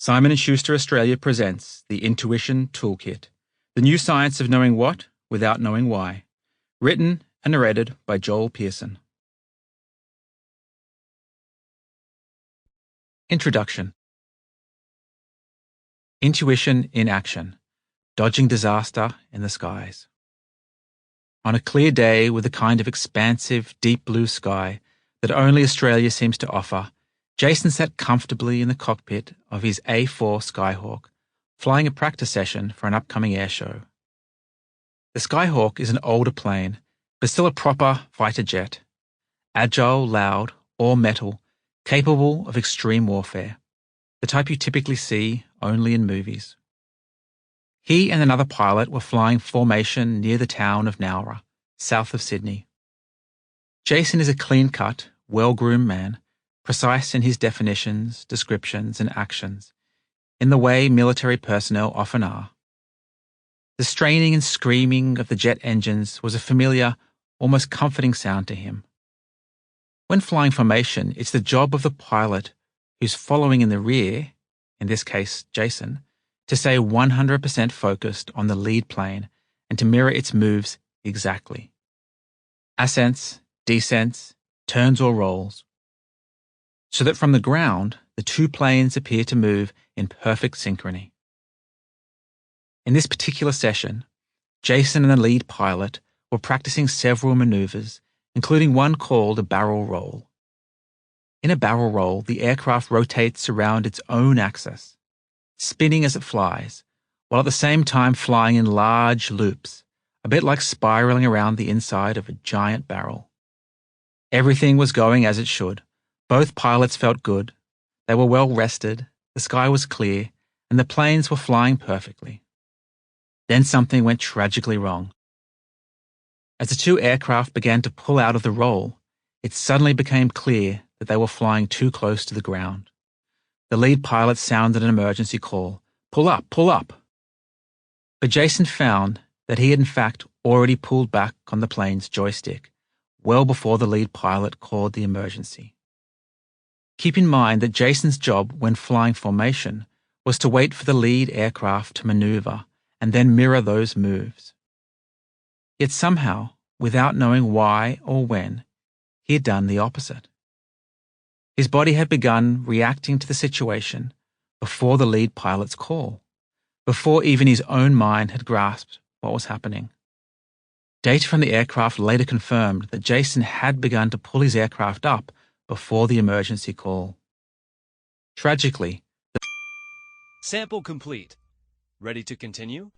Simon & Schuster Australia presents the Intuition Toolkit, the new science of knowing what without knowing why. Written and narrated by Joel Pearson. Introduction. Intuition in action. Dodging disaster in the skies. On a clear day with the kind of expansive, deep blue sky that only Australia seems to offer, Jason sat comfortably in the cockpit of his A4 Skyhawk, flying a practice session for an upcoming air show. The Skyhawk is an older plane, but still a proper fighter jet. Agile, loud, all metal, capable of extreme warfare, the type you typically see only in movies. He and another pilot were flying formation near the town of Narrator, south of Sydney. Jason is a clean-cut, well-groomed man, precise in his definitions, descriptions, and actions, in the way military personnel often are. The straining and screaming of the jet engines was a familiar, almost comforting sound to him. When flying formation, it's the job of the pilot who's following in the rear, in this case Jason, to stay 100% focused on the lead plane and to mirror its moves exactly. Ascents, descents, turns or rolls. So that from the ground, the two planes appear to move in perfect synchrony. In this particular session, Jason and the lead pilot were practicing several maneuvers, including one called a barrel roll. In a barrel roll, the aircraft rotates around its own axis, spinning as it flies, while at the same time flying in large loops, a bit like spiraling around the inside of a giant barrel. Everything was going as it should. Both pilots felt good, they were well rested, the sky was clear, and the planes were flying perfectly. Then something went tragically wrong. As the two aircraft began to pull out of the roll, it suddenly became clear that they were flying too close to the ground. The lead pilot sounded an emergency call, "Pull up, pull up." But Jason found that he had in fact already pulled back on the plane's joystick, well before the lead pilot called the emergency. Keep in mind that Jason's job when flying formation was to wait for the lead aircraft to maneuver and then mirror those moves. Yet somehow, without knowing why or when, he had done the opposite. His body had begun reacting to the situation before the lead pilot's call, before even his own mind had grasped what was happening. Data from the aircraft later confirmed that Jason had begun to pull his aircraft up before the emergency call. Tragically, Sample complete. Ready to continue?